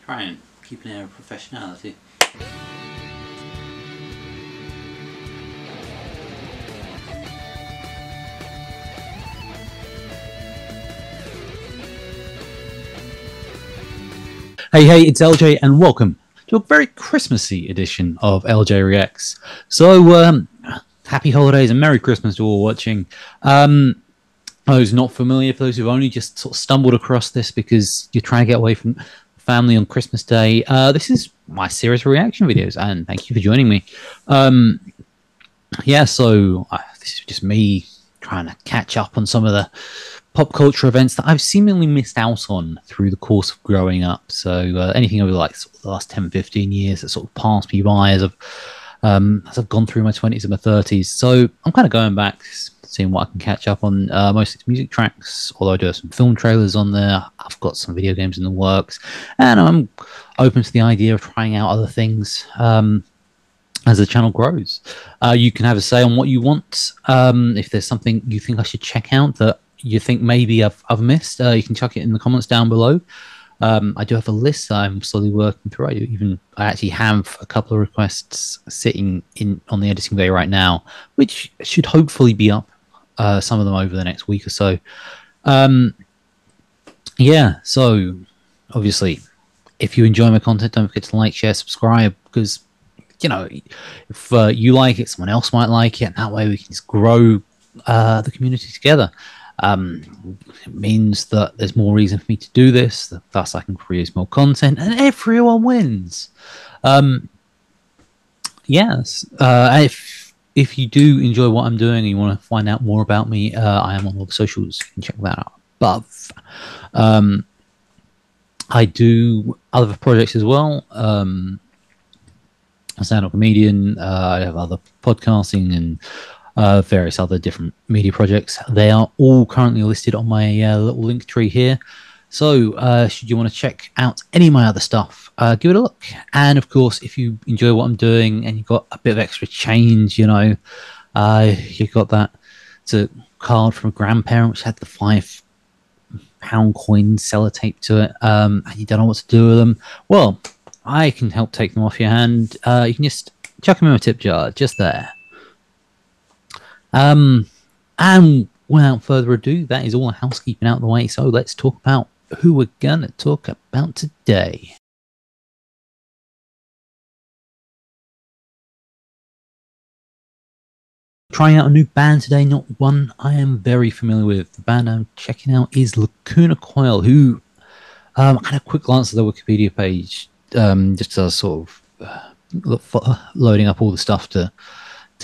Try and keep an air of professionality. Hey, it's LJ, and welcome to a very Christmassy edition of LJ Reacts. So, happy holidays and Merry Christmas to all watching. Those not familiar, for those who've only just sort of stumbled across this because you're trying to get away from family on Christmas Day, this is my series of reaction videos, and thank you for joining me. So this is just me trying to catch up on some of the pop culture events that I've seemingly missed out on through the course of growing up. So anything over like sort of the last 10, 15 years that sort of passed me by as I've gone through my 20s and my 30s. So I'm kind of going back, seeing what I can catch up on. Mostly it's music tracks, although I do have some film trailers on there. I've got some video games in the works, and I'm open to the idea of trying out other things as the channel grows. You can have a say on what you want. If there's something you think I should check out that you think maybe I've missed, you can chuck it in the comments down below. I do have a list that I'm slowly working through. I actually have a couple of requests sitting in on the editing bay right now, which should hopefully be up, some of them over the next week or so. So obviously, if you enjoy my content, don't forget to like, share, subscribe, because if you like it, someone else might like it, and that way we can just grow the community together. It means that there's more reason for me to do this, thus I can create more content, and everyone wins. If you do enjoy what I'm doing and you want to find out more about me, I am on all the socials. You can check that out above. I do other projects as well. A stand-up comedian. I have other podcasting and various other different media projects. They are all currently listed on my little link tree here. So should you want to check out any of my other stuff, give it a look. And of course, if you enjoy what I'm doing and you've got a bit of extra change, you got that, it's a card from a grandparent which had the £5 coin sellotape to it, and you don't know what to do with them. Well, I can help take them off your hand. You can just chuck them in a tip jar, just there. And without further ado, that is all the housekeeping out of the way. So let's talk about who we're gonna talk about today. Trying out a new band today, not one I am very familiar with. The band I'm checking out is Lacuna Coil, who I had a quick glance at the Wikipedia page, just as sort of loading up all the stuff to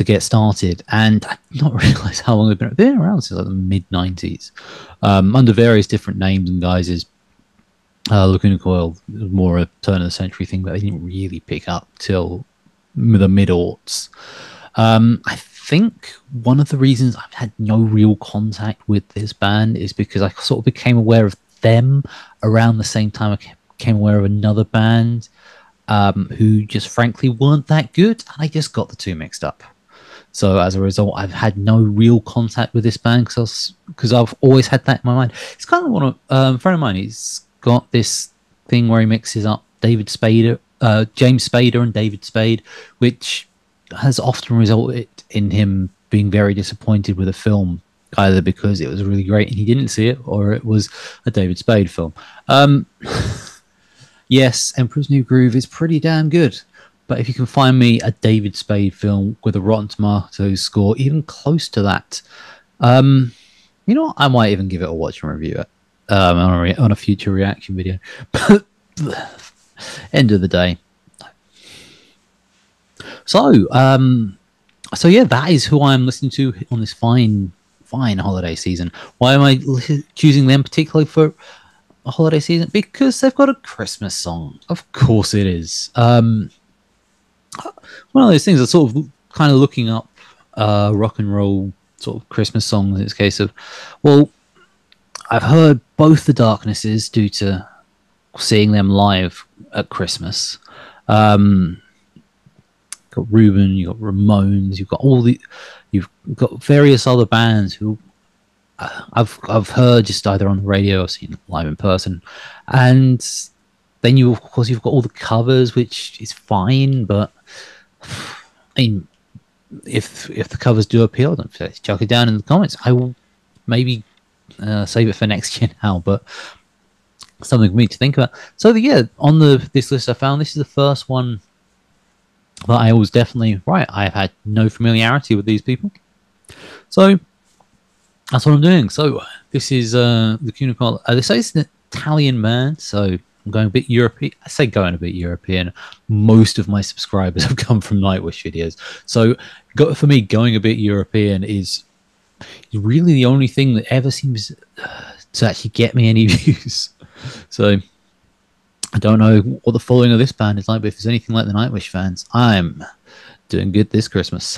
get started, and I did not realize how long they've been around since like the mid-90s, under various different names and guises. Lacuna Coil was more a turn of the century thing, but they didn't really pick up till the mid-aughts. I think one of the reasons I've had no real contact with this band is because I sort of became aware of them around the same time I became aware of another band who just frankly weren't that good, and I just got the two mixed up. So as a result, I've had no real contact with this band because I've always had that in my mind. It's kind of one of a friend of mine. He's got this thing where he mixes up James Spader and David Spade, which has often resulted in him being very disappointed with a film, either because it was really great and he didn't see it, or it was a David Spade film. Yes, Emperor's New Groove is pretty damn good. But if you can find me a David Spade film with a Rotten Tomatoes score even close to that, I might even give it a watch and review it on a future reaction video. But end of the day. So yeah, that is who I'm listening to on this fine holiday season. Why am I choosing them particularly for a holiday season? Because they've got a Christmas song. Of course it is. One of those things that's sort of kind of looking up rock and roll sort of Christmas songs. In this case of, well, I've heard both the Darknesses due to seeing them live at Christmas. Got Ruben, you've got Ramones, you've got various other bands who I've heard just either on the radio or seen live in person, and then you, of course, you've got all the covers, which is fine, but I mean, if the covers do appeal, then chuck it down in the comments. I will maybe save it for next year now, but something for me to think about. So yeah, on this list I found, this is the first one that I was definitely right. I've had no familiarity with these people, so that's what I'm doing. So this is Lacuna Coil. They say it's an Italian man, so I'm going a bit European. I say going a bit European. Most of my subscribers have come from Nightwish videos, so for me, going a bit European is really the only thing that ever seems to actually get me any views. So I don't know what the following of this band is like, but if there's anything like the Nightwish fans, I'm doing good this Christmas.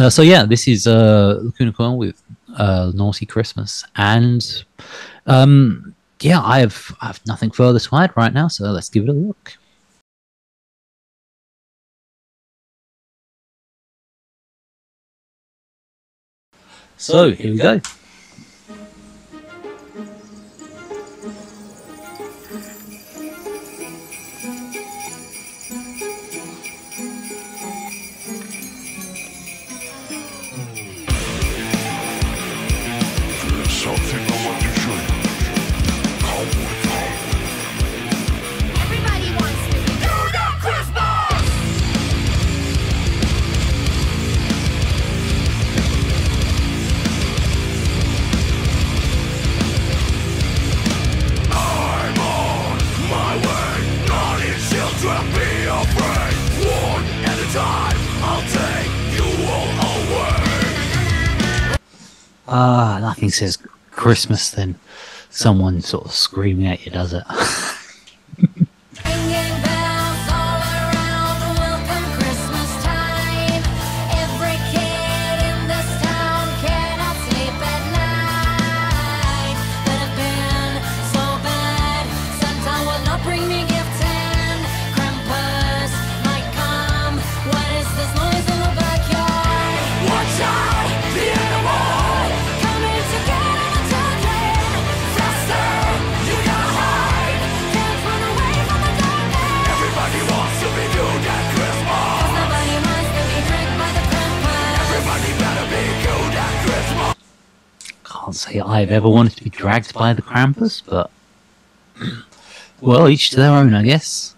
So yeah, this is Lacuna Coil with Naughty Christmas, and yeah, I have nothing further to add right now, so let's give it a look. So here we go. Nothing says Christmas than someone sort of screaming at you, does it? Can't say I've ever wanted to be dragged by the Krampus, but well, each to their own, I guess.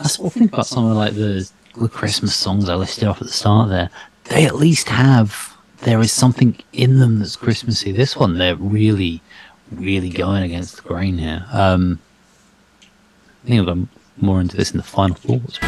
I sort of think about some of like the Christmas songs I listed off at the start there. They at least there is something in them that's Christmassy. This one, they're really, really going against the grain here. I think I'll go more into this in the final thoughts.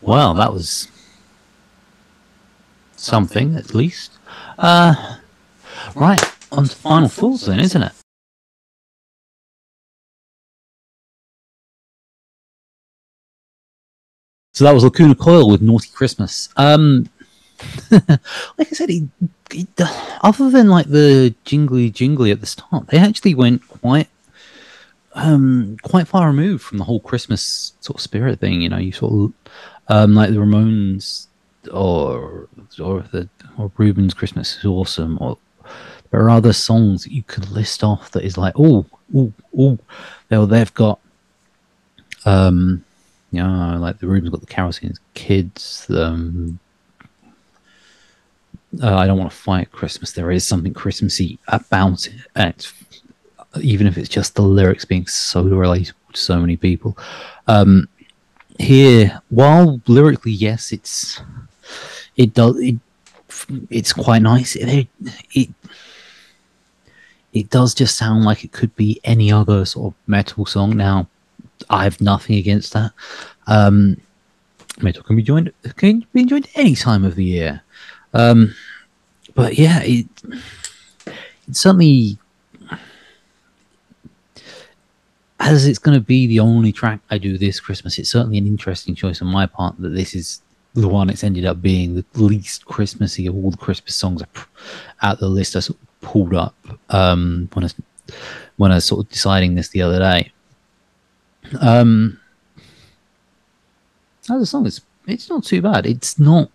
Well, that was something, at least. Right, on to final thoughts then, isn't it? So that was Lacuna Coil with Naughty Christmas. Like I said, other than like the jingly jingly at the start, they actually went quite far removed from the whole Christmas sort of spirit thing. You know, you sort of like the Ramones or or Ruben's Christmas is awesome. Or there are other songs that you could list off that is like, oh, they've got you know, like the Ruben's got the Carol Singers Kids. I don't want to fight Christmas. There is something Christmassy about it, and even if it's just the lyrics being so relatable to so many people. Here, while lyrically, yes, it's quite nice. It does just sound like it could be any other sort of metal song. Now, I have nothing against that. Metal can be enjoyed any time of the year. But yeah, it certainly, as it's going to be the only track I do this Christmas, it's certainly an interesting choice on my part that this is the one it's ended up being the least Christmassy of all the Christmas songs out the list I sort of pulled up when I was sort of deciding this the other day. As a song, it's not too bad. It's not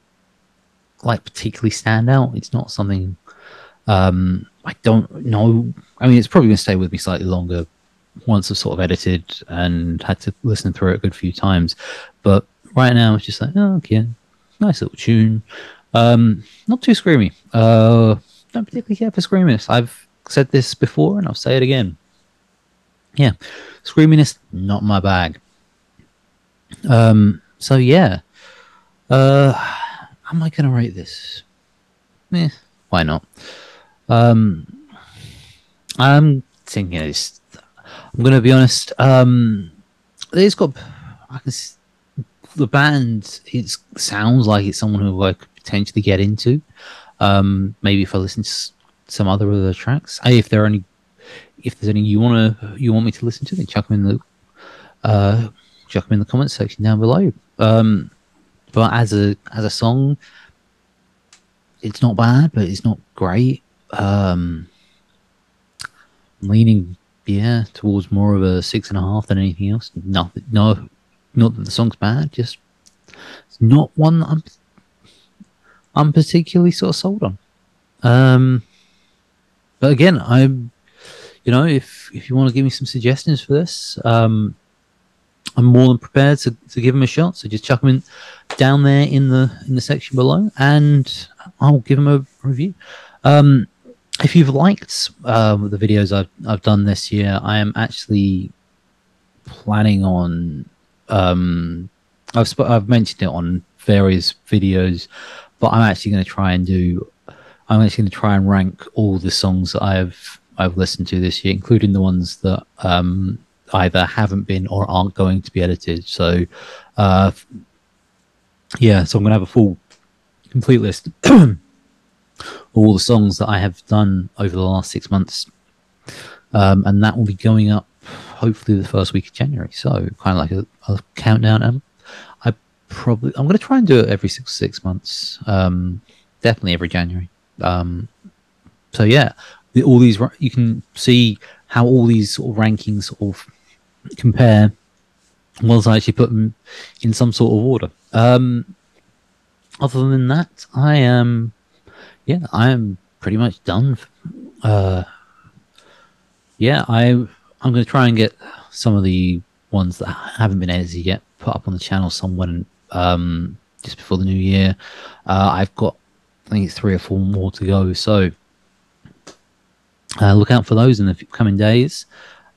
like particularly stand out. It's not something I don't know. I mean, it's probably going to stay with me slightly longer once I've sort of edited and had to listen through it a good few times. But right now, it's just like, oh, okay, nice little tune. Not too screamy. Don't particularly care for screaminess. I've said this before and I'll say it again. Yeah, screaminess, not my bag. So yeah, am I gonna rate this? Why not? I'm thinking it's. I'm gonna be honest. It's got. The band. It sounds like it's someone who I could potentially get into. Maybe if I listen to some other tracks. If there's any you want me to listen to, then chuck them in the comments section down below. But as a song, it's not bad, but it's not great. Leaning, towards more of a 6.5 than anything else. Not that the song's bad, just it's not one that I'm particularly sort of sold on. But again, if you want to give me some suggestions for this, I'm more than prepared to give them a shot. So just chuck them in down there in the section below, and I'll give them a review. If you've liked the videos I've done this year, I am actually planning on. I've mentioned it on various videos, but I'm actually going to try and rank all the songs that I've listened to this year, including the ones that either haven't been or aren't going to be edited. So, so I'm going to have a full, complete list of all the songs that I have done over the last 6 months, and that will be going up hopefully the first week of January. So, kind of like a countdown. I'm going to try and do it every six months. Definitely every January. So yeah, all these, you can see how all these sort of rankings sort of compare once I actually put them in some sort of order. Other than that, I am pretty much done. I'm going to try and get some of the ones that haven't been edited yet put up on the channel somewhere just before the new year. I've got, I think it's 3 or 4 more to go, so look out for those in the coming days.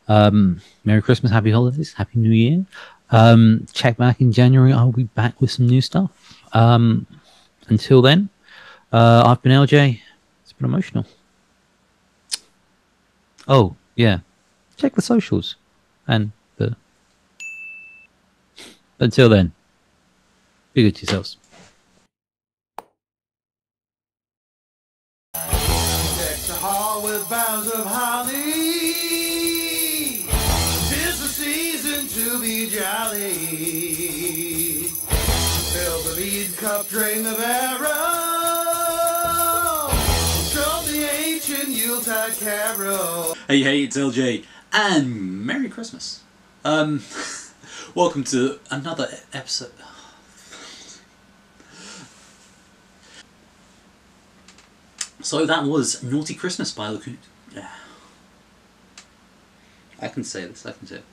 Merry Christmas, Happy Holidays, Happy New Year. Check back in January. I'll be back with some new stuff. Until then, I've been LJ. It's been emotional. Oh, yeah. Check the socials. And until then. Be good to yourselves. Deck the hall with boughs of holly. 'Tis the season to be jolly. Fill the mead cup, drain the barrel. Stroll the ancient Yuletide carol. Hey, it's LJ, and Merry Christmas. Welcome to another episode. So that was Naughty Christmas by Lacuna. Yeah. I can say this, I can say it.